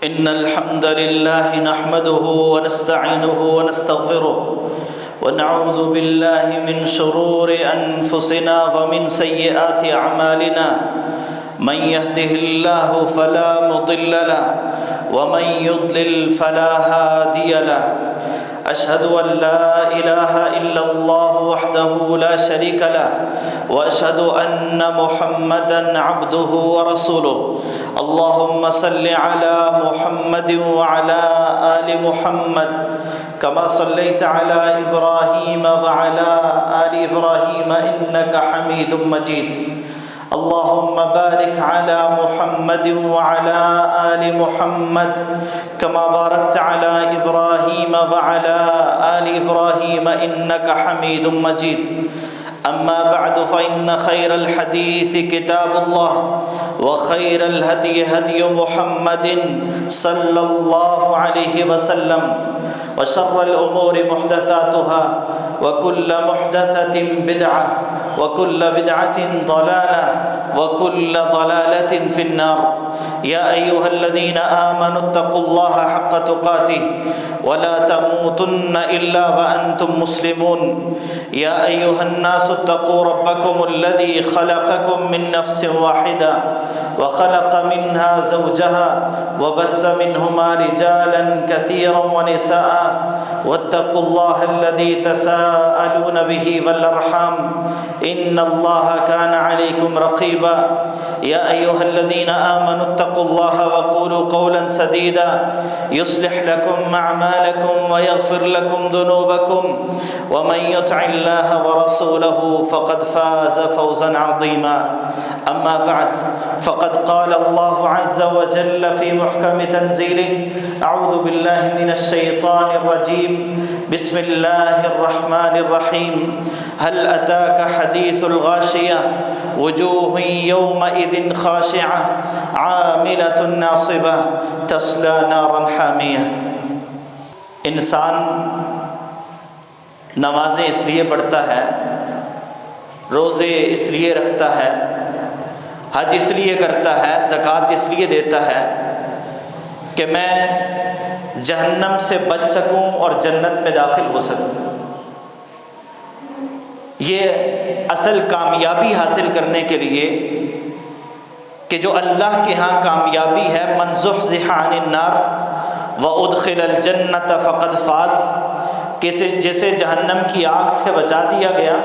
إن الحمد لله نحمده ونستعينه ونستغفره ونعوذ بالله من شرور أنفسنا ومن سيئات أعمالنا من يهده الله فلا مضل له ومن يضلل فلا هادي له أشهد أن لا إله إلا الله وحده لا شريك له وأشهد أن محمدًا عبده ورسوله اللهم صل على محمد وعلى آل محمد كما صليت على إبراهيم وعلى آل إبراهيم إنك حميد مجيد اللهم بارك على محمد وعلى آل محمد كما باركت على إبراهيم وعلى آل إبراهيم إنك حميد مجيد أما بعد فإن خير الحديث كتاب الله وخير الهدي هدي محمد صلى الله عليه وسلم وشر الأمور محدثاتها وكل محدثة بدعة وكل بدعة ضلالة وكل ضلالة في النار يا أيها الذين آمنوا اتقوا الله حق تقاته ولا تموتن إلا وأنتم مسلمون يا أيها الناس اتقوا ربكم الذي خلقكم من نفس واحدة وخلق منها زوجها وبث منهما رجالا كثيرا ونساء واتقوا الله الذي تساءلون به والأرحام إن الله كان عليكم رقيبا يا أيها الذين آمنوا اتقوا الله وقولوا قولا سديدا يصلح لكم أعمالكم ويغفر لكم ذنوبكم ومن يطع الله ورسوله فقد فاز فوزا عظيما أما بعد فقد قال الله عز وجل في محكم تنزيله أعوذ بالله من الشيطان الرجيم بسم الله الرحمن الرحيم هل أتاك حديث الغاشية وجوه يومئذ خاشعة عاملة ناصبة تصلى نارا حامية۔ انسان نمازیں اس لیے پڑھتا ہے، روزے اس لیے رکھتا ہے، حج اس لیے کرتا ہے، زکوٰۃ اس لیے دیتا ہے کہ میں جہنم سے بچ سکوں اور جنت میں داخل ہو سکوں۔ یہ اصل کامیابی حاصل کرنے کے لیے کہ جو اللہ کے ہاں کامیابی ہے، من زحزح عن النار وادخل الجنۃ فقد فاز، جسے جہنم کی آگ سے بچا دیا گیا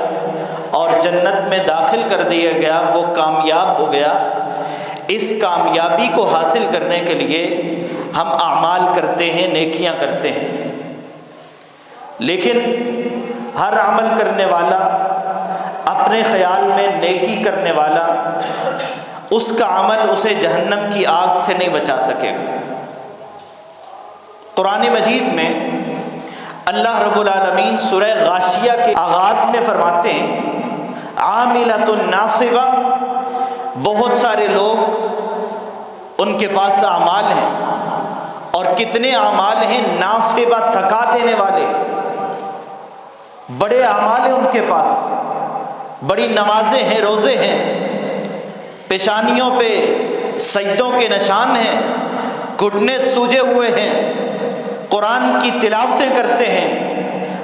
اور جنت میں داخل کر دیا گیا وہ کامیاب ہو گیا۔ اس کامیابی کو حاصل کرنے کے لیے ہم اعمال کرتے ہیں، نیکیاں کرتے ہیں، لیکن ہر عمل کرنے والا، اپنے خیال میں نیکی کرنے والا، اس کا عمل اسے جہنم کی آگ سے نہیں بچا سکے گا۔ قرآن مجید میں اللہ رب العالمین سورہ غاشیہ کے آغاز میں فرماتے ہیں عاملۃ ناصبہ، بہت سارے لوگ ان کے پاس اعمال ہیں، اور کتنے اعمال ہیں ناصبہ، تھکا دینے والے، بڑے اعمال ہیں ان کے پاس، بڑی نمازیں ہیں، روزے ہیں، پیشانیوں پہ سجدوں کے نشان ہیں، گھٹنے سوجے ہوئے ہیں، قرآن کی تلاوتیں کرتے ہیں،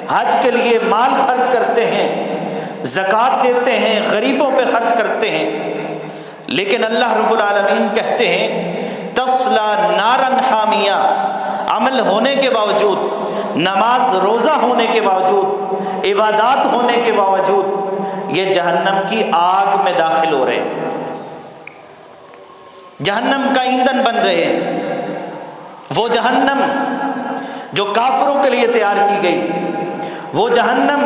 حج کے لیے مال خرچ کرتے ہیں، زکوٰۃ دیتے ہیں، غریبوں پہ خرچ کرتے ہیں، لیکن اللہ رب العالمین کہتے ہیں تصلی نارا حامیہ، عمل ہونے کے باوجود، نماز روزہ ہونے کے باوجود، عبادات ہونے کے باوجود یہ جہنم کی آگ میں داخل ہو رہے ہیں، جہنم کا ایندھن بن رہے ہیں۔ وہ جہنم جو کافروں کے لیے تیار کی گئی، وہ جہنم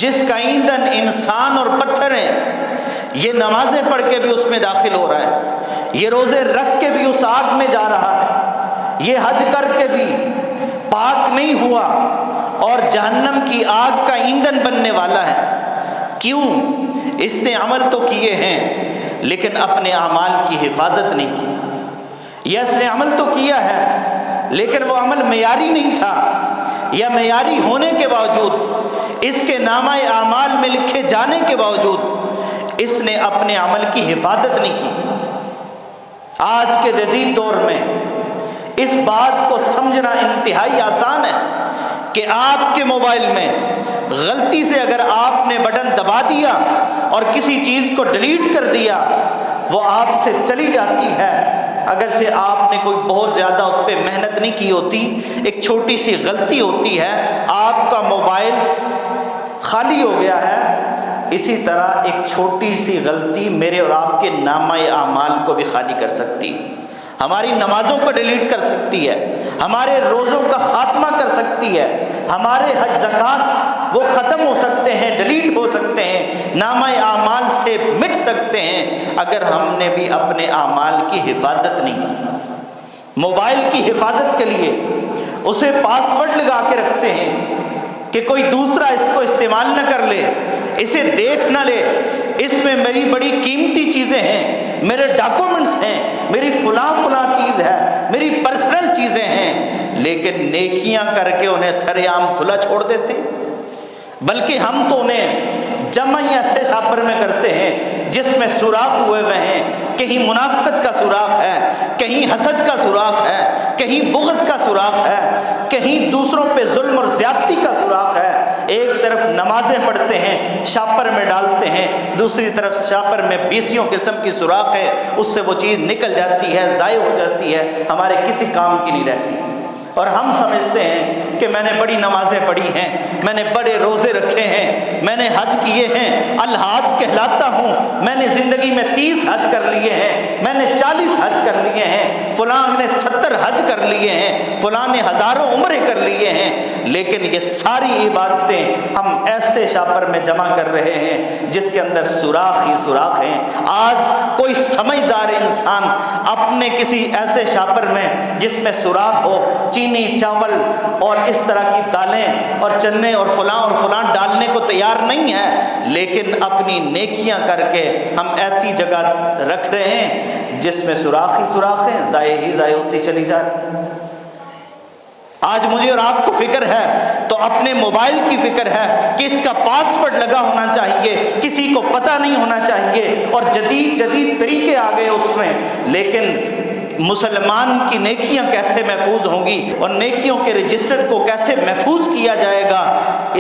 جس کا ایندھن انسان اور پتھر ہیں، یہ نمازیں پڑھ کے بھی اس میں داخل ہو رہا ہے، یہ روزے رکھ کے بھی اس آگ میں جا رہا ہے، یہ حج کر کے بھی پاک نہیں ہوا اور جہنم کی آگ کا ایندھن بننے والا ہے۔ کیوں؟ اس نے عمل تو کیے ہیں لیکن اپنے اعمال کی حفاظت نہیں کی، یا اس نے عمل تو کیا ہے لیکن وہ عمل معیاری نہیں تھا، یا معیاری ہونے کے باوجود، اس کے نامہ اعمال میں لکھے جانے کے باوجود اس نے اپنے عمل کی حفاظت نہیں کی۔ آج کے جدید دور میں بات کو سمجھنا انتہائی آسان ہے کہ آپ کے موبائل میں غلطی سے اگر آپ نے بٹن دبا دیا اور کسی چیز کو ڈیلیٹ کر دیا، وہ آپ سے چلی جاتی ہے، اگرچہ آپ نے کوئی بہت زیادہ اس پہ محنت نہیں کی ہوتی، ایک چھوٹی سی غلطی ہوتی ہے، آپ کا موبائل خالی ہو گیا ہے۔ اسی طرح ایک چھوٹی سی غلطی میرے اور آپ کے نامہ اعمال کو بھی خالی کر سکتی ہے، ہماری نمازوں کو ڈیلیٹ کر سکتی ہے، ہمارے روزوں کا خاتمہ کر سکتی ہے، ہمارے حج زکوٰۃ وہ ختم ہو سکتے ہیں، ڈیلیٹ ہو سکتے ہیں، نامہ اعمال سے مٹ سکتے ہیں اگر ہم نے بھی اپنے اعمال کی حفاظت نہیں کی۔ موبائل کی حفاظت کے لیے اسے پاس ورڈ لگا کے رکھتے ہیں کہ کوئی دوسرا اس کو استعمال نہ کر لے، اسے دیکھ نہ لے، اس میں میری بڑی قیمتی چیزیں ہیں، میرے ڈاکومنٹس ہیں، میری فلاں چیز ہے، میری پرسنل چیزیں ہیں، لیکن نیکیاں کر کے انہیں سر عام کھلا چھوڑ دیتے ہیں۔ بلکہ ہم تو انہیں جمع ہی ایسے شاپر میں کرتے ہیں جس میں سوراخ ہوئے ہیں، کہیں منافقت کا سوراخ ہے، کہیں حسد کا سوراخ ہے، کہیں بغض کا سوراخ ہے، کہیں دوسروں پہ ظلم اور زیادتی کا سوراخ ہے۔ ایک طرف نمازیں پڑھتے ہیں، شاپر میں ڈالتے ہیں، دوسری طرف شاپر میں 20 قسم کی سوراخ ہے، اس سے وہ چیز نکل جاتی ہے، ضائع ہو جاتی ہے، ہمارے کسی کام کی نہیں رہتی۔ اور ہم سمجھتے ہیں کہ میں نے بڑی نمازیں پڑھی ہیں، میں نے بڑے روزے رکھے ہیں، میں نے حج کیے ہیں، الحاج کہلاتا ہوں، میں نے زندگی میں 30 حج کر لیے ہیں، میں نے 40 حج کر لیے ہیں، فلاں نے 70 حج کر لیے ہیں، فلاں نے ہزاروں عمرے کر لیے ہیں، لیکن یہ ساری عبادتیں ہم ایسے شاپر میں جمع کر رہے ہیں جس کے اندر سوراخ ہی سوراخ ہیں۔ آج کوئی سمجھدار انسان اپنے کسی ایسے شاپر میں جس میں سوراخ ہو، چینی، چاول اور اس طرح کی دالیں اور چنے اور فلاں ڈالنے کو تیار نہیں ہے، لیکن اپنی نیکیاں کر کے ہم ایسی جگہ رکھ رہے ہیں جس میں سوراخ ہی سوراخ ہیں، ضائع ہی ضائع ہوتی چلی جا رہی ہے۔ آج مجھے اور آپ کو فکر ہے تو اپنے موبائل کی فکر ہے کہ اس کا پاس ورڈ لگا ہونا چاہیے، کسی کو پتہ نہیں ہونا چاہیے، اور جدید طریقے آ گئے اس میں، لیکن مسلمان کی نیکیاں کیسے محفوظ ہوں گی اور نیکیوں کے رجسٹر کو کیسے محفوظ کیا جائے گا،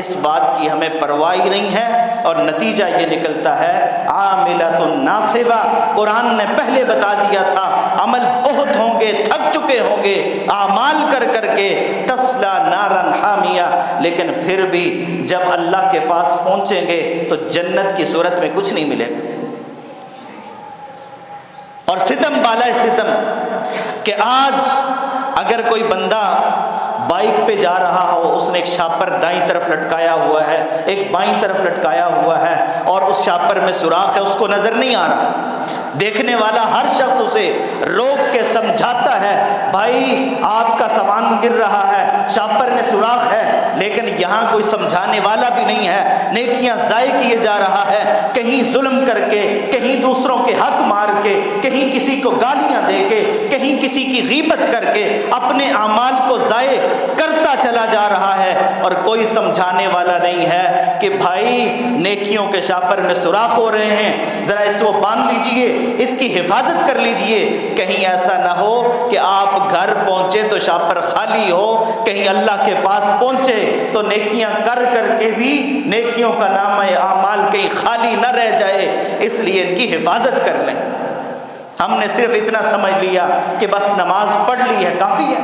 اس بات کی ہمیں پرواہ ہی نہیں ہے، اور نتیجہ یہ نکلتا ہے عاملۃ ناصبہ۔ قرآن نے پہلے بتا دیا تھا عمل بہت ہوں گے، تھک چکے ہوں گے اعمال کر کر کے، تسلا نارن حامیہ، لیکن پھر بھی جب اللہ کے پاس پہنچیں گے تو جنت کی صورت میں کچھ نہیں ملے گا۔ اور ستم بالائے ستم کہ آج اگر کوئی بندہ بائک پہ جا رہا ہو، اس نے ایک شاپر دائیں طرف لٹکایا ہوا ہے، ایک بائیں طرف لٹکایا ہوا ہے، اور اس شاپر میں سوراخ ہے، اس کو نظر نہیں آ رہا، دیکھنے والا ہر شخص اسے روک کے سمجھاتا ہے بھائی آپ کا سامان گر رہا ہے، شاپر میں سوراخ ہے، لیکن یہاں کوئی سمجھانے والا بھی نہیں ہے، نیکیاں ضائع کیے جا رہا ہے، کہیں ظلم کر کے، کہیں دوسروں کے حق مار کے، کہیں کسی کو گالیاں دے کے، کہیں کسی کی غیبت کر کے اپنے اعمال کو ضائع کرتا چلا جا رہا ہے، اور کوئی سمجھانے والا نہیں ہے کہ بھائی نیکیوں کے شاپر میں سوراخ ہو رہے ہیں، ذرا اس کو باندھ لیجئے، اس کی حفاظت کر لیجئے، کہیں ایسا نہ ہو کہ آپ گھر پہنچے تو شاپر خالی ہو، کہیں اللہ کے پاس پہنچے تو نیکیاں کر کر کے بھی نیکیوں کا نامہ اعمال کہیں خالی نہ رہ جائے، اس لیے ان کی حفاظت کر لیں۔ ہم نے صرف اتنا سمجھ لیا کہ بس نماز پڑھ لی ہے کافی ہے،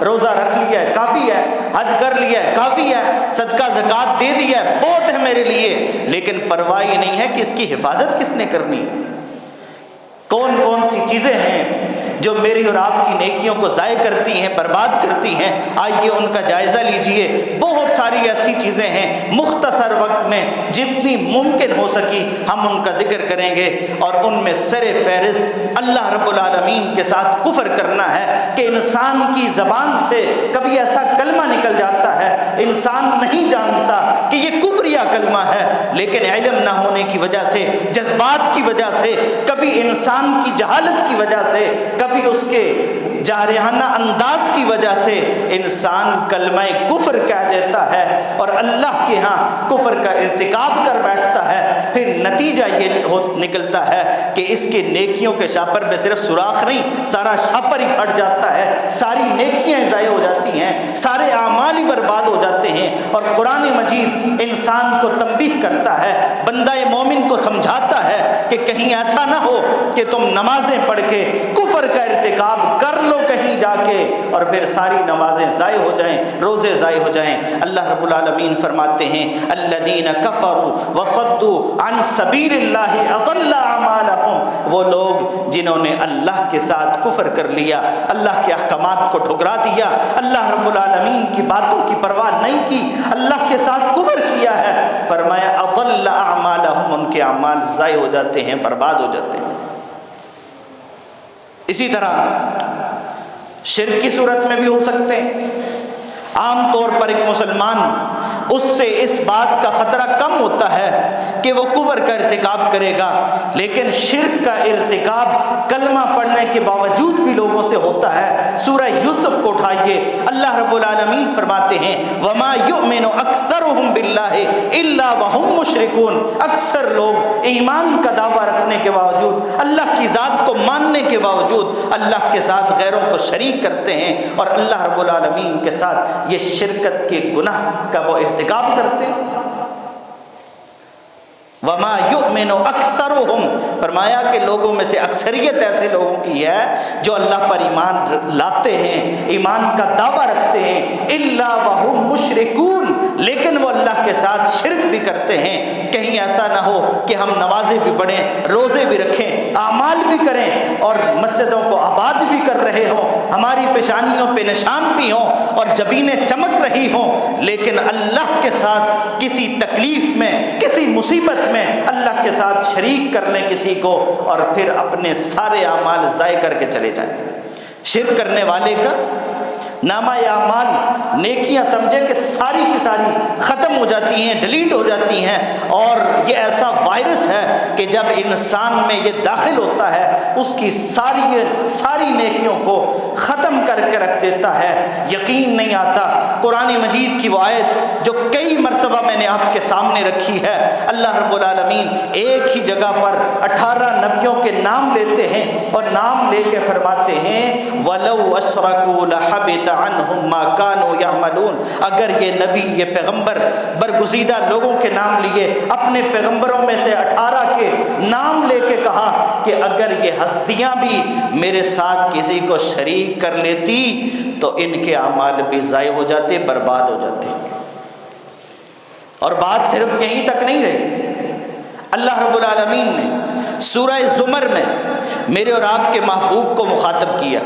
روزہ رکھ لیا ہے کافی ہے، حج کر لیا ہے کافی ہے، صدقہ زکوٰۃ دے دیا ہے بہت ہے میرے لیے، لیکن پرواہ ہی نہیں ہے کہ اس کی حفاظت کس نے کرنی، کون کون سی چیزیں ہیں جو میری اور آپ کی نیکیوں کو ضائع کرتی ہیں، برباد کرتی ہیں، آئیے ان کا جائزہ لیجئے۔ بہت ساری ایسی چیزیں ہیں، مختصر وقت میں جتنی ممکن ہو سکی ہم ان کا ذکر کریں گے، اور ان میں سر فہرست اللہ رب العالمین کے ساتھ کفر کرنا ہے کہ انسان کی زبان سے کبھی ایسا کلمہ نکل جاتا ہے، انسان نہیں جانتا کہ یہ کفریہ کلمہ ہے، لیکن علم نہ ہونے کی وجہ سے، جذبات کی وجہ سے، کبھی انسان کی جہالت کی وجہ سے، کبھی اس کے جارحانہ انداز کی وجہ سے انسان کلمہ کفر کہہ دیتا ہے اور اللہ کے ہاں کفر کا ارتکاب کر بیٹھتا ہے، پھر نتیجہ یہ نکلتا ہے کہ اس کے نیکیوں کے شاپر میں صرف سوراخ نہیں، سارا شاپر ہی پھٹ جاتا ہے، ساری نیکیاں ضائع ہو جاتی ہیں، سارے اعمال ہی برباد ہو جاتے ہیں۔ اور قرآن مجید انسان کو تنبیہ کرتا ہے، بندہ مومن کو سمجھاتا ہے کہ کہیں ایسا نہ ہو کہ تم نمازیں پڑھ کے کفر کا ارتکاب کر لو کہیں جا کے اور پھر ساری نمازیں ضائع ہو جائیں، روزے ضائع ہو جائیں۔ اللہ رب العالمین فرماتے ہیں الذین کفروا وصدوا عن سبیل اللہ اضل اعمالهم، وہ لوگ جنہوں نے اللہ کے ساتھ کفر کر لیا، اللہ کے احکامات کو ٹھکرا دیا، اللہ رب العالمین کی باتوں کی پرواہ نہیں کی، اللہ کے ساتھ کفر کیا ہے، فرمایا اضل اعمالهم، ان کے اعمال ضائع ہو جاتے ہیں، برباد ہو جاتے ہیں۔ اسی طرح شرک کی صورت میں بھی ہو سکتے ہیں۔ عام طور پر ایک مسلمان اس سے اس بات کا خطرہ کم ہوتا ہے کہ وہ کفر کا ارتکاب کرے گا، لیکن شرک کا ارتکاب کلمہ پڑھنے کے باوجود بھی لوگوں سے ہوتا ہے۔ سورہ یوسف کو اٹھائیے، اللہ رب العالمین فرماتے ہیں وَمَا يُؤْمِنُ أَكْثَرُهُمْ بِاللَّهِ إِلَّا وَهُمْ مُشْرِكُونَ، اکثر لوگ ایمان کا دعویٰ رکھنے کے باوجود، اللہ کی ذات کو ماننے کے باوجود اللہ کے ساتھ غیروں کو شریک کرتے ہیں اور اللہ رب العالمین کے ساتھ یہ شرکت کے گناہ کا وہ ارتکاب کرتے ہیں۔ وَمَا يُؤْمِنُ أَكْثَرُهُمْ، فرمایا کہ لوگوں میں سے اکثریت ایسے لوگوں کی ہے جو اللہ پر ایمان لاتے ہیں، ایمان کا دعویٰ رکھتے ہیں، إِلَّا وَهُمْ مُشْرِكُونَ، لیکن وہ اللہ کے ساتھ شرک بھی کرتے ہیں۔ کہیں ایسا نہ ہو کہ ہم نمازیں بھی پڑھیں، روزے بھی رکھیں، اعمال بھی کریں اور مسجدوں کو آباد بھی کر رہے ہوں، ہماری پیشانیوں پہ نشان بھی ہوں اور جبینیں چمک رہی ہوں، لیکن اللہ کے ساتھ کسی تکلیف میں، کسی مصیبت میں اللہ کے ساتھ شریک کر لیں کسی کو اور پھر اپنے سارے اعمال ضائع کر کے چلے جائیں۔ شرک کرنے والے کا نامہ اعمال نیکیاں سمجھے کہ ساری کی ساری ختم ہو جاتی ہیں، ڈیلیٹ ہو جاتی ہیں، اور یہ ایسا وائرس ہے کہ جب انسان میں یہ داخل ہوتا ہے اس کی ساری نیکیوں کو ختم کر کے رکھ دیتا ہے۔ یقین نہیں آتا قرآن مجید کی وہ آیت جو کئی مرتبہ میں نے آپ کے سامنے رکھی ہے، اللہ رب العالمین ایک ہی جگہ پر 18 نبیوں کے نام لیتے ہیں اور نام لے کے فرماتے ہیں وَلَوْ أَشْرَكُوا لَحَبِطَ عَنْهُمْ مَا كَانُوا يَعْمَلُونَ، اگر یہ نبی، یہ پیغمبر برگزیدہ لوگوں کے نام لیے، اپنے پیغمبروں میں سے 18 کے نام لے کے کہا کہ اگر یہ ہستیاں بھی میرے ساتھ کسی کو شریک کر لیتی تو ان کے اعمال بھی ضائع ہو جاتے، برباد ہو جاتے۔ اور بات صرف یہیں تک نہیں رہی، اللہ رب العالمین نے سورہ زمر میں میرے اور آپ کے محبوب کو مخاطب کیا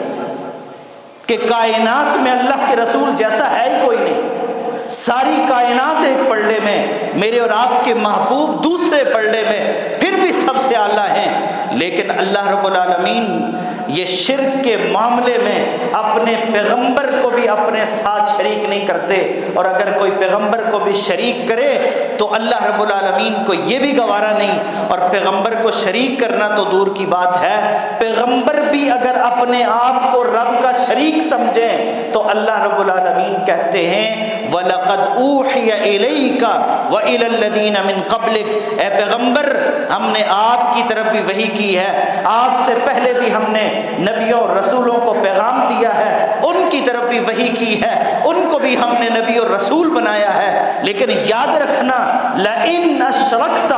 کہ کائنات میں اللہ کے رسول جیسا ہے ہی کوئی نہیں، ساری کائنات ایک پلڑے میں، میرے اور آپ کے محبوب دوسرے پلڑے میں، پھر بھی سب سے اعلیٰ ہیں، لیکن اللہ رب العالمین یہ شرک کے معاملے میں اپنے پیغمبر کو بھی اپنے ساتھ شریک نہیں کرتے، اور اگر کوئی پیغمبر کو بھی شریک کرے تو اللہ رب العالمین کو یہ بھی گوارا نہیں، اور پیغمبر کو شریک کرنا تو دور کی بات ہے، پیغمبر بھی اگر اپنے آپ کو رب کا شریک سمجھیں تو اللہ رب العالمین کہتے ہیں وَلَقَدْ أُوحِيَ إِلَيْكَ وَإِلَى الَّذِينَ مِن قَبْلِكَ، اے پیغمبر ہم نے آپ کی طرف بھی وحی کی ہے، آپ سے پہلے بھی ہم نے نبیوں اور رسولوں کو پیغام دیا ہے، ان کی طرف بھی وحی کی ہے، ان کو بھی ہم نے نبی اور رسول بنایا ہے، لیکن یاد رکھنا لَإِنْ أَشْرَكْتَ،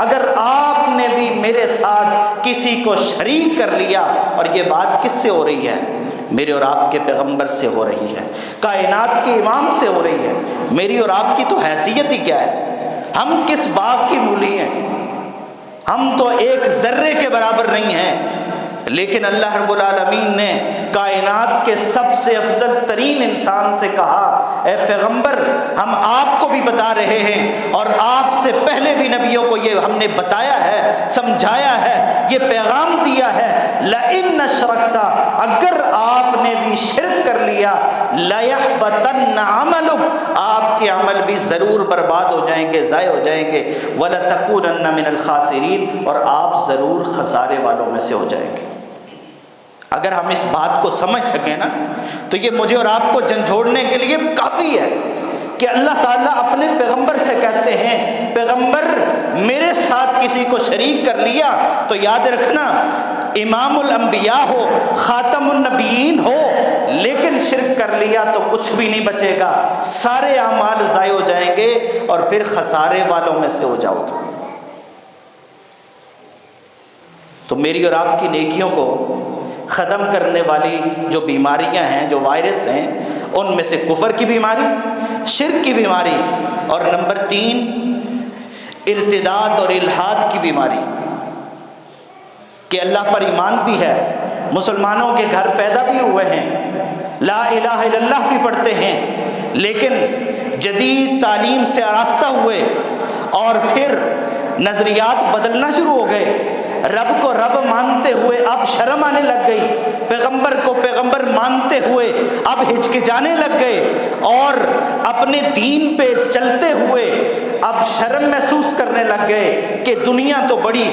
اگر آپ نے بھی میرے ساتھ کسی کو شریک کر لیا، اور یہ بات کس سے ہو رہی ہے؟ میرے اور آپ کے پیغمبر سے ہو رہی ہے، کائنات کے امام سے ہو رہی ہے۔ میری اور آپ کی تو حیثیت ہی کیا ہے؟ ہم کس باغ کی مولی ہیں؟ ہم تو ایک ذرے کے برابر نہیں ہیں، لیکن اللہ رب العالمین نے کائنات کے سب سے افضل ترین انسان سے کہا اے پیغمبر ہم آپ کو بھی بتا رہے ہیں اور آپ سے پہلے بھی نبیوں کو یہ ہم نے بتایا ہے، سمجھایا ہے، یہ پیغام دیا ہے لَإِنَّ أَشْرَكْتَ، اگر آپ نے بھی شرک کر لیا لَيَحْبَطَنَّ عَمَلُكَ، آپ کے عمل بھی ضرور برباد ہو جائیں گے، ضائع ہو جائیں گے، وَلَتَكُونَنَّ مِنَ الْخَاسِرِينَ، اور آپ ضرور خسارے والوں میں سے ہو جائیں گے۔ اگر ہم اس بات کو سمجھ سکیں نا تو یہ مجھے اور آپ کو جھنجھوڑنے کے لیے کافی ہے کہ اللہ تعالیٰ اپنے پیغمبر سے کہتے ہیں پیغمبر میرے ساتھ کسی کو شریک کر لیا تو یاد رکھنا امام الانبیاء ہو، خاتم النبیین ہو، لیکن شرک کر لیا تو کچھ بھی نہیں بچے گا، سارے اعمال ضائع ہو جائیں گے اور پھر خسارے والوں میں سے ہو جاؤ گے۔ تو میری اور آپ کی نیکیوں کو ختم کرنے والی جو بیماریاں ہیں، جو وائرس ہیں، ان میں سے کفر کی بیماری، شرک کی بیماری، اور نمبر 3 ارتداد اور الحاد کی بیماری، کہ اللہ پر ایمان بھی ہے، مسلمانوں کے گھر پیدا بھی ہوئے ہیں، لا الہ الا اللہ بھی پڑھتے ہیں، لیکن جدید تعلیم سے آراستہ ہوئے اور پھر نظریات بدلنا شروع ہو گئے، رب کو رب مانتے ہوئے اب شرم آنے لگ گئی، پیغمبر کو پیغمبر مانتے ہوئے اب ہچکچانے لگ گئے، اور اپنے دین پہ چلتے ہوئے اب شرم محسوس کرنے لگ گئے کہ دنیا تو بڑی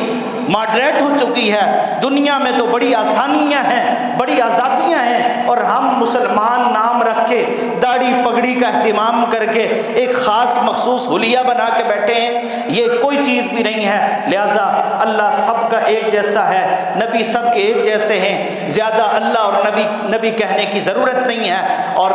ماڈریٹ ہو چکی ہے، دنیا میں تو بڑی آسانیاں ہیں، بڑی آزادیاں ہیں، اور ہم مسلمان نام رکھ کے داڑھی پگڑی کا اہتمام کر کے ایک خاص مخصوص حلیہ بنا کے بیٹھے ہیں، یہ کوئی چیز بھی نہیں ہے۔ لہذا اللہ سب کا ایک جیسا ہے، نبی سب کے ایک جیسے ہیں، زیادہ اللہ اور نبی کہنے کی ضرورت نہیں ہے، اور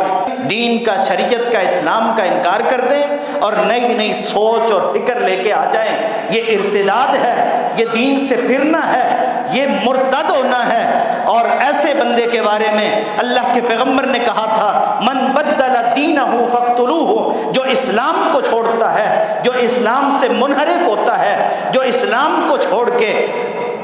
دین کا، شریعت کا، اسلام کا انکار کر دیں اور نئی نئی سوچ اور فکر لے کے آ جائیں، یہ ارتداد ہے، یہ دین سے پھرنا ہے، یہ مرتد ہونا ہے۔ اور ایسے بندے کے بارے میں اللہ کے پیغمبر نے کہا تھا من بدل دینہ فاقتلوہ، جو اسلام کو چھوڑتا ہے، جو اسلام سے منحرف ہوتا ہے، جو اسلام کو چھوڑ کے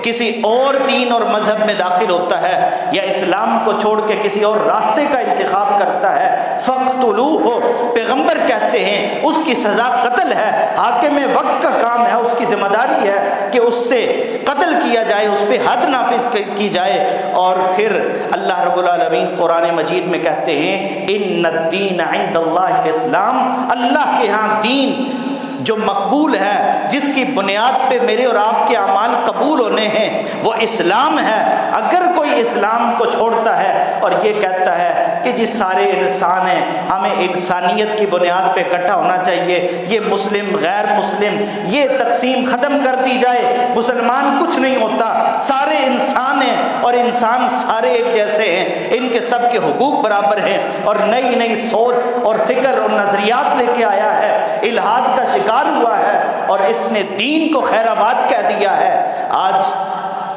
کسی اور دین اور مذہب میں داخل ہوتا ہے، یا اسلام کو چھوڑ کے کسی اور راستے کا انتخاب کرتا ہے، فاقتلوہ، پیغمبر کہتے ہیں اس کی سزا قتل ہے، حاکم وقت کا کام ہے، اس کی ذمہ داری ہے کہ اس سے قتل کیا جائے، اس پہ حد نافذ کی جائے۔ اور پھر اللہ رب العالمین قرآن مجید میں کہتے ہیں ان الدین عند اللہ الاسلام، اللہ کے ہاں دین جو مقبول ہے، جس کی بنیاد پہ میرے اور آپ کے اعمال قبول ہونے ہیں، وہ اسلام ہے۔ اگر کوئی اسلام کو چھوڑتا ہے اور یہ کہتا ہے کہ جی سارے انسان ہیں، ہمیں انسانیت کی بنیاد پہ اکٹھا ہونا چاہیے، یہ مسلم غیر مسلم یہ تقسیم ختم کر دی جائے، مسلمان کچھ نہیں ہوتا، سارے انسان ہیں اور انسان سارے ایک جیسے ہیں، ان کے سب کے حقوق برابر ہیں، اور نئی نئی سوچ اور فکر اور نظریات لے کے آیا ہے، الحاد کا شکار ہوا ہے، اور اس نے دین کو خیر آباد کہہ دیا ہے۔ آج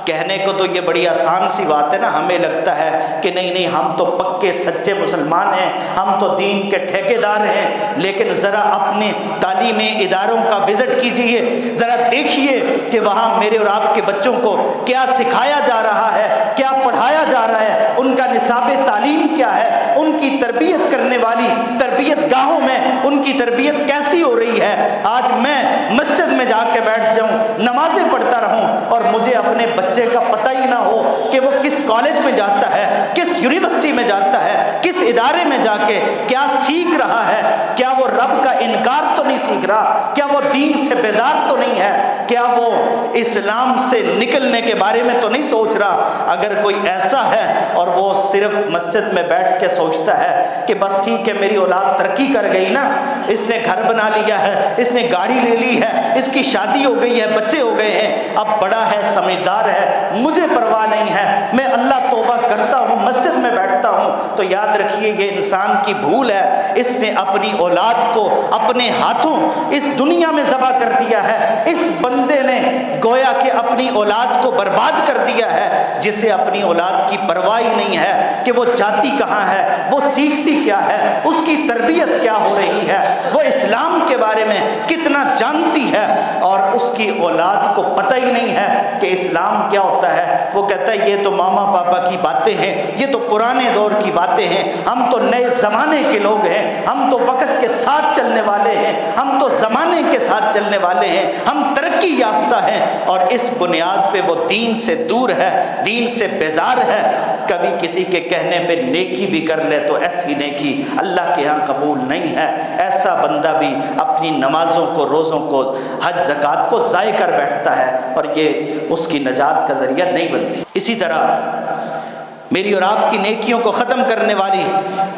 کہنے کو تو یہ بڑی آسان سی بات ہے نا، ہمیں لگتا ہے کہ نہیں ہم تو پکے سچے مسلمان ہیں، ہم تو دین کے ٹھیکیدار ہیں، لیکن ذرا اپنے تعلیمی اداروں کا وزٹ کیجئے، ذرا دیکھیے کہ وہاں میرے اور آپ کے بچوں کو کیا سکھایا جا رہا ہے، کیا پڑھایا جا رہا ہے، ان کا نصاب تعلیم کیا ہے، ان کی تربیت کرنے والی تربیت گاہوں میں ان کی تربیت کیسی ہو رہی ہے۔ آج میں مسجد میں جا کے بیٹھ جاؤں، نمازیں پڑھتا رہوں، اور مجھے اپنے بچے کا پتہ ہی نہ ہو کہ وہ کس کالج میں جاتا ہے، کس یونیورسٹی میں جاتا ہے، کس ادارے میں جا کے کیا سیکھ رہا ہے، کیا وہ رب کا انکار تو نہیں سیکھ رہا، کیا وہ دین سے بیزار تو نہیں ہے، کیا وہ اسلام سے نکلنے کے بارے میں تو نہیں سوچ رہا۔ اگر کوئی ایسا ہے اور وہ صرف مسجد میں بیٹھ کے سوچتا ہے کہ بس ٹھیک ہے میری اولاد ترقی کر گئی نا، اس نے گھر بنا لیا ہے، اس نے گاڑی لے لی ہے، اس کی شادی ہو گئی ہے، بچے ہو گئے ہیں، اب بڑا ہے، سمجھدار ہے، مجھے پرواہ نہیں ہے، میں اللہ توبہ کرتا ہوں، مسجد میں بیٹھتا ہوں، تو یاد رکھیے یہ انسان کی بھول ہے، اس نے اپنی اولاد کو اپنے ہاتھوں اس دنیا میں ذبح کر دیا ہے۔ اس بندے نے گویا کہ اپنی اولاد کو برباد کر دیا ہے، جسے اپنی اولاد کی پرواہ ہی نہیں ہے کہ وہ جاتی کہاں ہے، وہ سیکھتی کیا ہے، اس کی تربیت کیا ہو رہی ہے، وہ اسلام کے بارے میں کتنا جانتی ہے، اور اس کی اولاد کو پتہ ہی نہیں ہے کہ اسلام کیا ہوتا ہے۔ وہ کہتا ہے یہ تو ماما پاپا کی باتیں ہیں، یہ تو پرانے دور کی باتیں ہیں، ہم تو نئے زمانے کے لوگ ہیں، ہم تو وقت کے ساتھ چلنے والے ہیں، ہم تو زمانے کے ساتھ چلنے والے ہیں، ہم ترقی یافتہ ہیں، اور اس بنیاد پہ وہ دین سے دور ہے، دین سے بیزار ہے۔ کبھی کسی کے کہنے پہ نیکی بھی کر لے تو ایسی نیکی اللہ کے ہاں قبول نہیں ہے۔ ایسا بندہ بھی اپنی نمازوں کو، روزوں کو، حج زکوٰۃ کو ضائع کر بیٹھتا ہے، اور یہ اس کی نجات کا ذریعہ نہیں بنتی۔ اسی طرح میری اور آپ کی نیکیوں کو ختم کرنے والی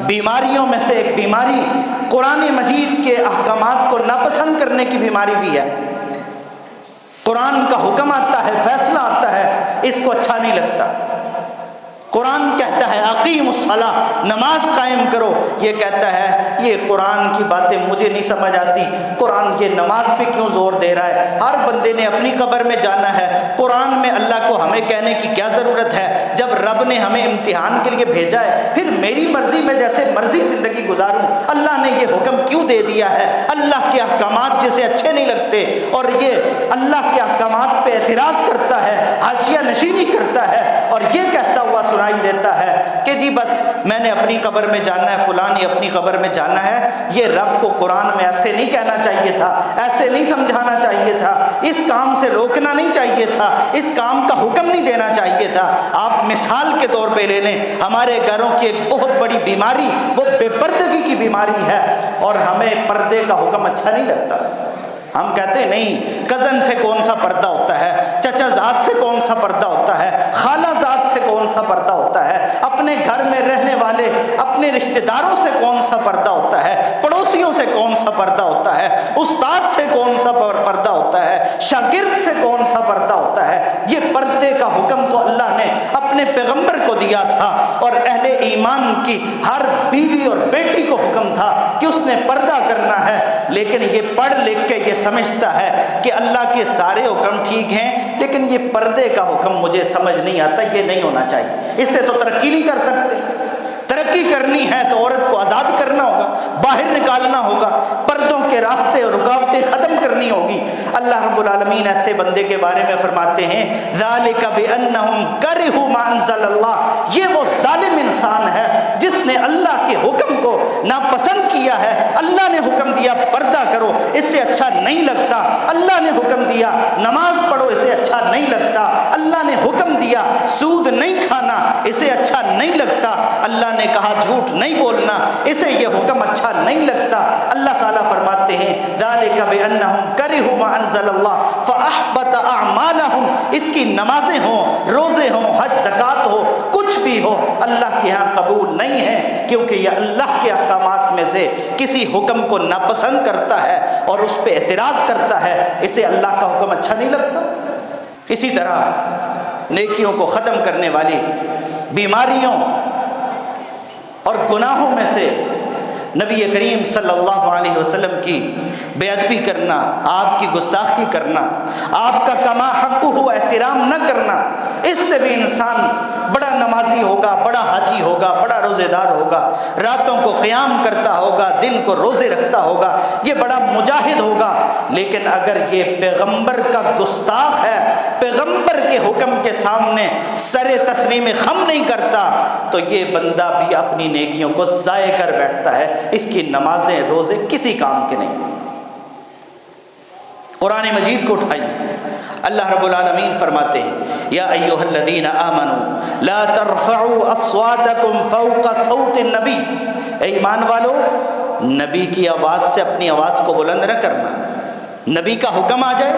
بیماریوں میں سے ایک بیماری قرآن مجید کے احکامات کو ناپسند کرنے کی بیماری بھی ہے۔ قرآن کا حکم آتا ہے، فیصلہ آتا ہے، اس کو اچھا نہیں لگتا۔ قرآن کہتا ہے اقیم الصلاۃ، نماز قائم کرو، یہ کہتا ہے یہ قرآن کی باتیں مجھے نہیں سمجھ آتی، قرآن یہ نماز پہ کیوں زور دے رہا ہے؟ ہر بندے نے اپنی قبر میں جانا ہے، قرآن میں اللہ کو ہمیں کہنے کی کیا ضرورت ہے؟ جب رب نے ہمیں امتحان کے لیے بھیجا ہے، پھر میری مرضی میں جیسے مرضی زندگی گزاروں؟ اللہ نے یہ حکم کیوں دے دیا ہے؟ اللہ کے احکامات جسے اچھے نہیں لگتے اور یہ اللہ کے احکامات پہ اعتراض کرتا ہے، حاشیہ نشینی کرتا ہے اور یہ کہتا ہوا سنائی دیتا ہے کہ جی بس میں نے اپنی قبر میں جانا ہے، فلاں نے اپنی قبر میں جانا ہے، یہ رب کو قرآن میں ایسے نہیں کہنا چاہیے تھا، ایسے نہیں سمجھانا چاہیے تھا، اس کام سے روکنا نہیں چاہیے تھا، اس کام کا حکم نہیں دینا چاہیے تھا۔ آپ مثال کے طور پہ لے لیں، ہمارے گھروں کی ایک بہت بڑی بیماری وہ بے پردگی کی بیماری ہے، اور ہمیں پردے کا حکم اچھا نہیں لگتا۔ ہم کہتے ہیں نہیں، کزن سے کون سا پردہ ہوتا ہے، چچا زاد سے کون سا پردہ ہوتا ہے، خالہ زاد سے کون سا پردہ ہوتا ہے، اپنے گھر میں رہنے والے اپنے رشتہ داروں سے کون سا پردہ ہوتا ہے، پڑوسیوں سے کون سا پردہ ہوتا ہے، استاد سے کون سا پردہ ہوتا ہے، شاگرد سے کون سا پردہ ہوتا ہے۔ یہ پردے کا حکم تو اللہ نے اپنے پیغمبر کو دیا تھا، اور اہل ایمان کی ہر بیوی اور بیٹی کو حکم تھا کہ اس نے پردہ کرنا ہے، لیکن یہ پڑھ لکھ کے یہ سمجھتا ہے کہ اللہ کے سارے حکم ٹھیک ہیں، لیکن یہ پردے کا حکم مجھے سمجھ نہیں آتا، یہ نہیں ہونا چاہیے، اس سے تو ترقی نہیں کر سکتے۔ ترقی کرنی ہے تو عورت کو آزاد کرنا ہوگا، باہر نکالنا ہوگا، پردوں کے راستے اور رکاوٹیں ختم کرنی ہوگی۔ اللہ رب العالمین ایسے بندے کے بارے میں فرماتے ہیں ذالک بانہم کرہوا ما انزل اللہ، یہ وہ ظالم انسان ہے جس نے اللہ کے حکم کو ناپسند کیا ہے۔ اللہ نے حکم دیا پردہ کرو، اس سے اچھا نہیں لگتا، اللہ نے حکم دیا نماز پڑھو، اسے اچھا نہیں لگتا، اللہ نے حکم دیا سود نہیں کھانا، اسے اچھا نہیں لگتا، اللہ نے کہا جھوٹ نہیں بولنا، اسے یہ حکم اچھا نہیں لگتا۔ اللہ تعالیٰ فرماتے ہیں ذالک بانہم کرہوا ما انزل اللہ فاحبط اعمالہم، اس کی نمازیں ہوں، روزے ہوں، حج زکوٰۃ ہو، کچھ بھی ہو، اللہ کے ہاں قبول نہیں ہے، کیونکہ یہ اللہ کے احکامات میں سے کسی حکم کو ناپسند کرتا ہے اور اس پہ اعتراض کرتا ہے، اسے اللہ کا حکم اچھا نہیں لگتا۔ اسی طرح نیکیوں کو ختم کرنے والی بیماریوں اور گناہوں میں سے نبی کریم صلی اللہ علیہ وسلم کی بے ادبی کرنا، آپ کی گستاخی کرنا، آپ کا کما حق ہو احترام نہ کرنا، اس سے بھی انسان بڑا نمازی ہوگا، بڑا حاجی ہوگا، بڑا روزے دار ہوگا، راتوں کو قیام کرتا ہوگا، دن کو روزے رکھتا ہوگا، یہ بڑا مجاہد ہوگا، لیکن اگر یہ پیغمبر کا گستاخ ہے، پیغمبر کے حکم کے سامنے سر تسلیم خم نہیں کرتا، تو یہ بندہ بھی اپنی نیکیوں کو ضائع کر بیٹھتا ہے، اس کی نمازیں روزے کسی کام کے نہیں۔ قرآن مجید کو اٹھائیے، اللہ رب العالمین فرماتے ہیں یا ایھا الذین آمنوا لا ترفعوا اصواتکم فوق صوت النبی، اے ایمان والو نبی کی آواز سے اپنی آواز کو بلند نہ کرنا۔ نبی کا حکم آ جائے،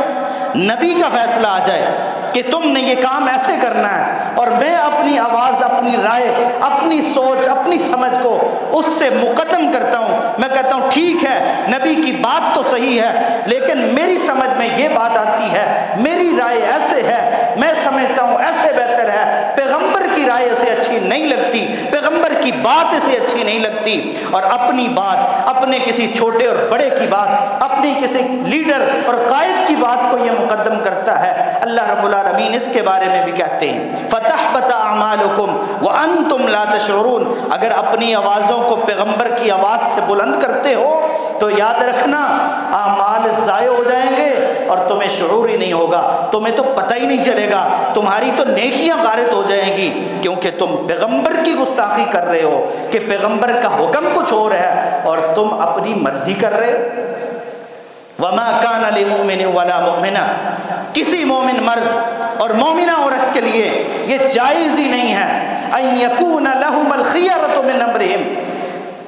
نبی کا فیصلہ آ جائے کہ تم نے یہ کام ایسے کرنا ہے، اور میں اپنی آواز، اپنی رائے، اپنی سوچ، اپنی سمجھ کو اس سے مقدم کرتا ہوں، میں کہتا ہوں ٹھیک ہے نبی کی بات تو صحیح ہے، لیکن میری سمجھ میں یہ بات آتی ہے، میری رائے ایسے ہے، میں سمجھتا ہوں ایسے بہتر ہے، پیغمبر کی رائے اسے اچھی نہیں لگتی، پیغمبر کی بات اسے اچھی نہیں لگتی، اور اپنی بات، اپنے کسی چھوٹے اور بڑے کی بات، اپنی کسی لیڈر اور قائد کی بات کو یہ مقدم کرتا ہے۔ اللہ رب العالمین اس کے بارے میں بھی کہتے ہیں فَتَحْبَطَ أَعْمَالُكُمْ وَأَنْتُمْ لَا تَشْعُرُونَ، اگر اپنی آوازوں کو پیغمبر کی آواز سے بلند کرتے ہو تو یاد رکھنا اعمال ضائع ہو جائیں گے اور تمہیں شعور ہی نہیں ہوگا، تمہیں تو پتہ ہی نہیں چلے گا، تمہاری تو نیکیاں غارت ہو جائیں گی، کیونکہ تم پیغمبر کی گستاخی کر رہے ہو کہ پیغمبر کا حکم کچھ اور ہے اور تم اپنی مرضی کر رہے ہو۔ وَمَا كَانَ لِمُؤْمِنٍ وَلَا مُؤْمِنَةٍ، کسی مومن مرد اور مومنہ عورت کے لیے یہ جائز ہی نہیں ہے أَن يَكُونَ لَهُمَ الْخِيَرَةُ مِنْ أَمْرِهِمْ،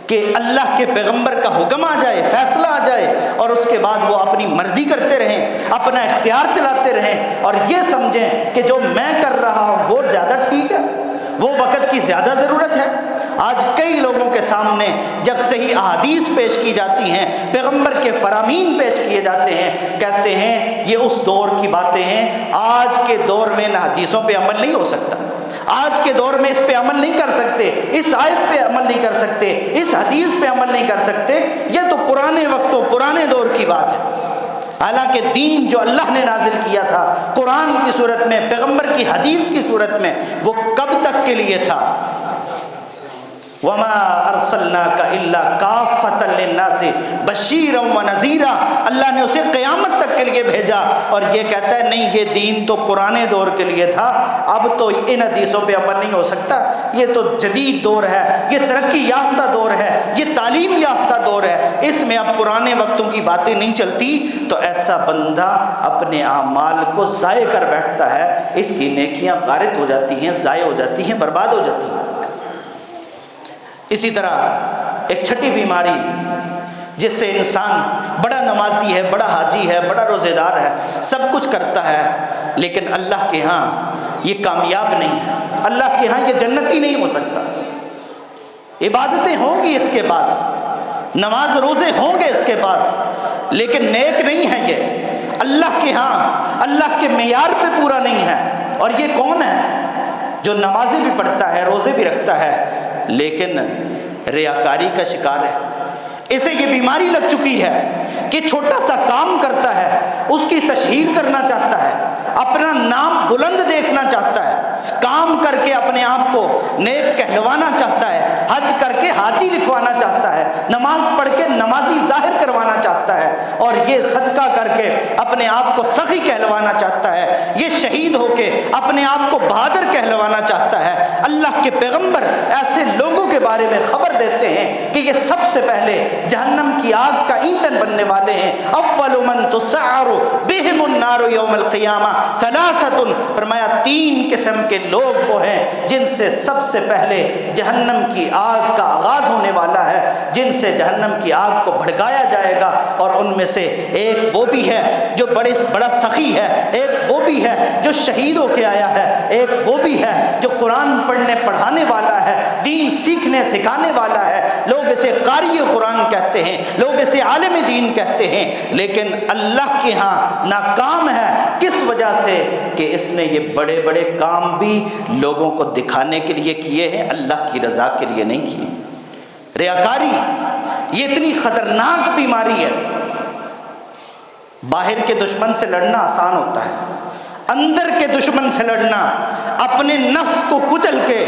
کہ اللہ کے پیغمبر کا حکم آ جائے، فیصلہ آ جائے، اور اس کے بعد وہ اپنی مرضی کرتے رہیں، اپنا اختیار چلاتے رہیں اور یہ سمجھیں کہ جو میں کر رہا ہوں وہ زیادہ ٹھیک ہے، وہ وقت کی زیادہ ضرورت ہے۔ آج کئی لوگوں کے سامنے جب صحیح احادیث پیش کی جاتی ہیں، پیغمبر کے فرامین پیش کیے جاتے ہیں، کہتے ہیں یہ اس دور کی باتیں ہیں، آج کے دور میں نہ حدیثوں پہ عمل نہیں ہو سکتا، آج کے دور میں اس پہ عمل نہیں کر سکتے، اس آیت پہ عمل نہیں کر سکتے، اس حدیث پہ عمل نہیں کر سکتے، یہ تو پرانے وقتوں پرانے دور کی بات ہے۔ حالانکہ دین جو اللہ نے نازل کیا تھا قرآن کی صورت میں، پیغمبر کی حدیث کی صورت میں، وہ کب تک کے لیے تھا؟ وَمَا أَرْسَلْنَاكَ إِلَّا كَافَّةً لِلنَّاسِ بَشِيرًا وَنَذِيرًا، اللہ نے اسے قیامت تک کے لیے بھیجا، اور یہ کہتا ہے نہیں یہ دین تو پرانے دور کے لیے تھا، اب تو ان حدیثوں پہ عمل نہیں ہو سکتا، یہ تو جدید دور ہے، یہ ترقی یافتہ دور ہے، یہ تعلیم یافتہ دور ہے، اس میں اب پرانے وقتوں کی باتیں نہیں چلتی۔ تو ایسا بندہ اپنے اعمال کو ضائع کر بیٹھتا ہے، اس کی نیکیاں غارت ہو جاتی ہیں، ضائع ہو جاتی ہیں، برباد ہو جاتی ہیں۔ اسی طرح ایک چھٹی بیماری جس سے انسان بڑا نمازی ہے، بڑا حاجی ہے، بڑا روزے دار ہے، سب کچھ کرتا ہے، لیکن اللہ کے ہاں یہ کامیاب نہیں ہے، اللہ کے ہاں یہ جنتی نہیں ہو سکتا۔ عبادتیں ہوں گی اس کے پاس، نماز روزے ہوں گے اس کے پاس، لیکن نیک نہیں ہے یہ، اللہ کے ہاں اللہ کے معیار پہ پورا نہیں ہے۔ اور یہ کون ہے جو نمازیں بھی پڑھتا ہے، روزے بھی رکھتا ہے، لیکن ریاکاری کا شکار ہے؟ اسے یہ بیماری لگ چکی ہے کہ چھوٹا سا کام کرتا ہے، اس کی تشہیر کرنا چاہتا ہے، اپنا نام بلند دیکھنا چاہتا ہے، کام کر کے اپنے آپ کو نیک کہلوانا چاہتا ہے، حج کر کے حاجی لکھوانا چاہتا ہے، نماز پڑھ کے نمازی ظاہر کروانا چاہتا ہے، اور یہ صدقہ کر کے اپنے آپ کو سخی کہلوانا چاہتا ہے، یہ شہید ہو کے اپنے آپ کو بہادر کہلوانا چاہتا ہے۔ اللہ کے پیغمبر ایسے لوگوں کے بارے میں خبر دیتے ہیں کہ یہ سب سے پہلے جہنم کی آگ کا ایندھن بننے والے ہیں۔ اول من تسعر بهم النار یوم القیامہ ثلاثۃ، فرمایا تین قسم کے لوگ وہ ہیں جن سے سب سے پہلے جہنم کی آگ کا آغاز ہونے والا ہے، جن سے جہنم کی آگ کو بھڑکایا جائے گا، اور ان میں سے ایک وہ بھی ہے جو بڑا سخی ہے، ایک وہ بھی ہے جو شہید ہو کے آیا ہے، ایک وہ بھی ہے جو قرآن پڑھنے پڑھانے والا ہے، دین سیکھنے سکھانے والا ہے۔ لوگ اسے قاری قرآن کہتے ہیں، لوگ اسے عالم دین کہتے ہیں، لیکن اللہ کے ہاں ناکام ہے۔ کس وجہ سے؟ کہ اس نے یہ بڑے بڑے کام بھی لوگوں کو دکھانے کے لیے کیے ہیں، اللہ کی رضا کے لیے نہیں کیے۔ ریاکاری یہ اتنی خطرناک بیماری ہے، باہر کے دشمن سے لڑنا آسان ہوتا ہے، اندر کے دشمن سے لڑنا، اپنے نفس کو کچل کے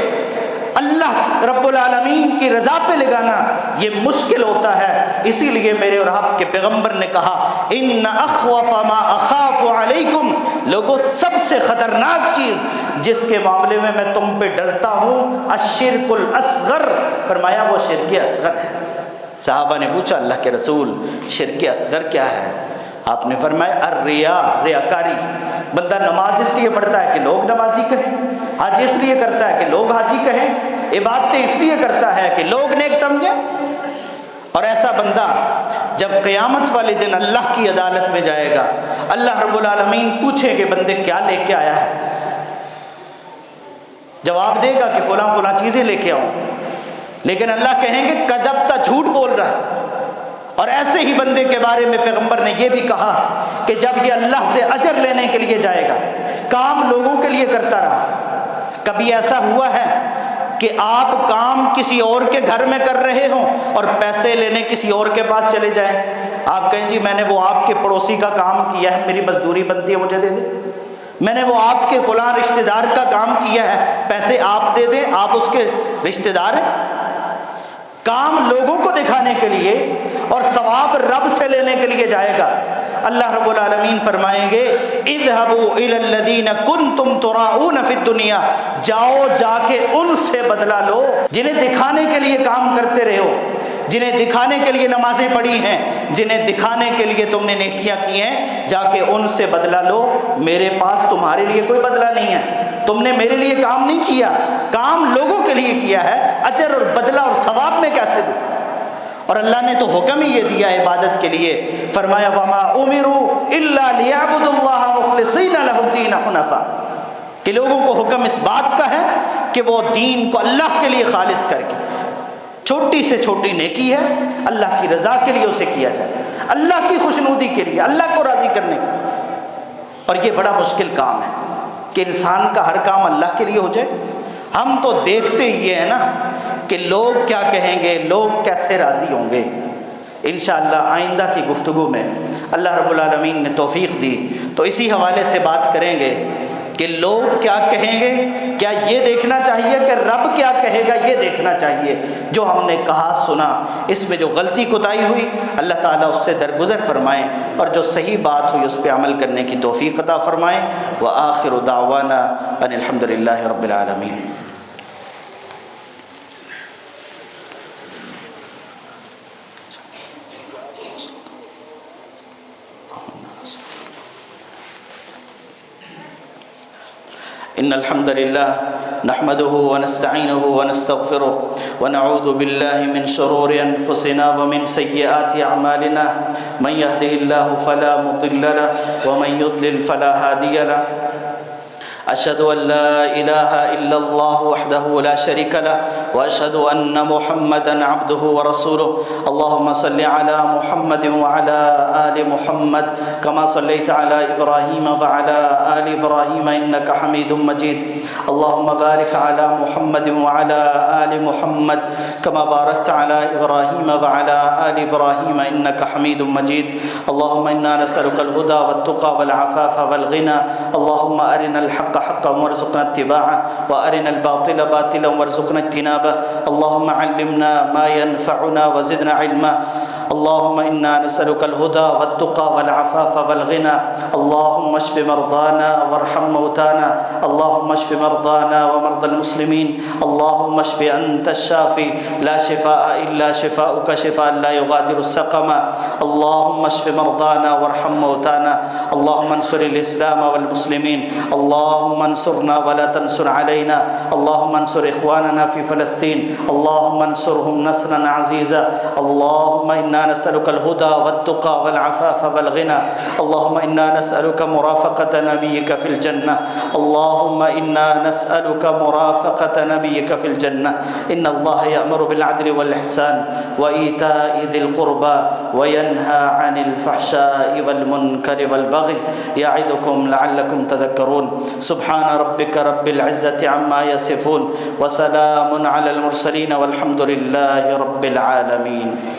اللہ رب العالمین کی رضا پہ لگانا، یہ مشکل ہوتا ہے۔ اسی لیے میرے اور آپ کے پیغمبر نے کہا ان اخوف ما اخاف علیکم، لوگوں سب سے خطرناک چیز جس کے معاملے میں میں تم پہ ڈرتا ہوں الشرک الاصغر، فرمایا وہ شرک اصغر ہے۔ صحابہ نے پوچھا اللہ کے رسول شرک اصغر کیا ہے؟ آپ نے فرمایا الریا، ریاکاری۔ بندہ نماز اس لیے پڑھتا ہے کہ لوگ نمازی کہیں، حج اس لیے کرتا ہے کہ لوگ حاجی کہیں، عبادتیں اس لیے کرتا ہے کہ لوگ نیک سمجھیں، اور ایسا بندہ جب قیامت والے دن اللہ کی عدالت میں جائے گا، اللہ رب العالمین پوچھیں کہ بندے کیا لے کے آیا ہے، جواب دے گا کہ فلاں فلاں چیزیں لے کے آؤں، لیکن اللہ کہیں گے کذبتا، جھوٹ بول رہا ہے۔ اور ایسے ہی بندے کے بارے میں پیغمبر نے یہ بھی کہا کہ جب یہ اللہ سے اجر لینے کے لیے جائے گا، کام لوگوں کے لیے کرتا رہا، کبھی ایسا ہوا ہے کہ آپ کام کسی اور کے گھر میں کر رہے ہوں اور پیسے لینے کسی اور کے پاس چلے جائیں، آپ کہیں جی میں نے وہ آپ کے پڑوسی کا کام کیا ہے، میری مزدوری بنتی ہے مجھے دے دیں، میں نے وہ آپ کے فلاں رشتہ دار کا کام کیا ہے، پیسے آپ دے دیں، آپ اس کے رشتہ دار ہیں۔ کام لوگوں کو دکھانے کے لیے اور ثواب رب سے لینے کے لیے جائے گا۔ اللہ رب العالمین فرمائیں گے اذهبوا الى الذين كنتم تراؤون في الدنيا، جاؤ جا کے ان سے بدلہ لو جنہیں دکھانے کے لیے کام کرتے رہے ہو، جنہیں دکھانے کے لیے نمازیں پڑھی ہیں، جنہیں دکھانے کے لیے تم نے نیکیاں کی ہیں، جا کے ان سے بدلہ لو، میرے پاس تمہارے لیے کوئی بدلہ نہیں ہے، تم نے میرے لیے کام نہیں کیا، کام لوگوں کے لیے کیا ہے، اجر اور بدلہ اور ثواب میں کیسے دوں؟ اور اللہ نے تو حکم ہی یہ دیا عبادت کے لیے، فرمایا وما امروا الا ليعبدوا الله مخلصين له الدين حنفاء، کہ لوگوں کو حکم اس بات کا ہے کہ وہ دین کو اللہ کے لیے خالص کر کے، چھوٹی سے چھوٹی نیکی ہے اللہ کی رضا کے لیے اسے کیا جائے، اللہ کی خوشنودی کے لیے، اللہ کو راضی کرنے کے لیے۔ اور یہ بڑا مشکل کام ہے کہ انسان کا ہر کام اللہ کے لیے ہو جائے۔ ہم تو دیکھتے ہی ہیں نا کہ لوگ کیا کہیں گے، لوگ کیسے راضی ہوں گے۔ انشاءاللہ آئندہ کی گفتگو میں اللہ رب العالمین نے توفیق دی تو اسی حوالے سے بات کریں گے کہ لوگ کیا کہیں گے، کیا یہ دیکھنا چاہیے کہ رب کیا کہے گا، یہ دیکھنا چاہیے جو ہم نے کہا سنا، اس میں جو غلطی کوتاہی ہوئی اللہ تعالیٰ اس سے درگزر فرمائیں، اور جو صحیح بات ہوئی اس پہ عمل کرنے کی توفیق عطا فرمائیں۔ وآخر دعوانا ان الحمدللہ رب العالمین۔ ان الحمد لله نحمده ونستعينه ونستغفره ونعوذ بالله من شرور انفسنا ومن سيئات اعمالنا، من يهده الله فلا مضل له ومن يضلل فلا هادي له، أشهد أن لا إله إلا الله وحده لا شريك له، وأشهد أن محمدا عبده ورسوله، اللهم صل على محمد وعلى آل محمد كما صليت على إبراهيم وعلى آل إبراهيم إنك حميد مجيد، اللهم بارك على محمد وعلى آل محمد كما باركت على إبراهيم وعلى آل إبراهيم إنك حميد مجيد، اللهم إنا نسألك الهدى والتقى والعفاف والغنى، اللهم أرنا الحق حقا وارزقنا اتباعه وارنا الباطل باطلا وارزقنا اجتنابه، اللهم علمنا ما ينفعنا وزدنا علما، اللهم انا نسألك الهدى والتقى والعفاف والغنى، اللهم اشف مرضانا وارحم موتانا، اللهم اشف مرضانا ومرضى المسلمين، اللهم اشف انت الشافي لا شفاء الا شفاؤك شفاء لا يغادر سقما، اللهم اشف مرضانا وارحم موتانا، اللهم انصر الاسلام والمسلمين، اللهم انصرنا ولا تنصر علينا، اللهم انصر اخواننا في فلسطين، اللهم انصرهم نصرا عزيزا، اللهم انا نسألك الهدى والتقى والعفاف والغنى، اللهم انا نسألك مرافقة نبيك في الجنة، اللهم انا نسألك مرافقة نبيك في الجنة، ان الله يأمر بالعدل والإحسان وإيتاء ذي القربى وينهى عن الفحشاء والمنكر والبغي يعظكم لعلكم تذكرون، سبحان ربك رب العزة عما يصفون وسلام على المرسلين والحمد لله رب العالمين۔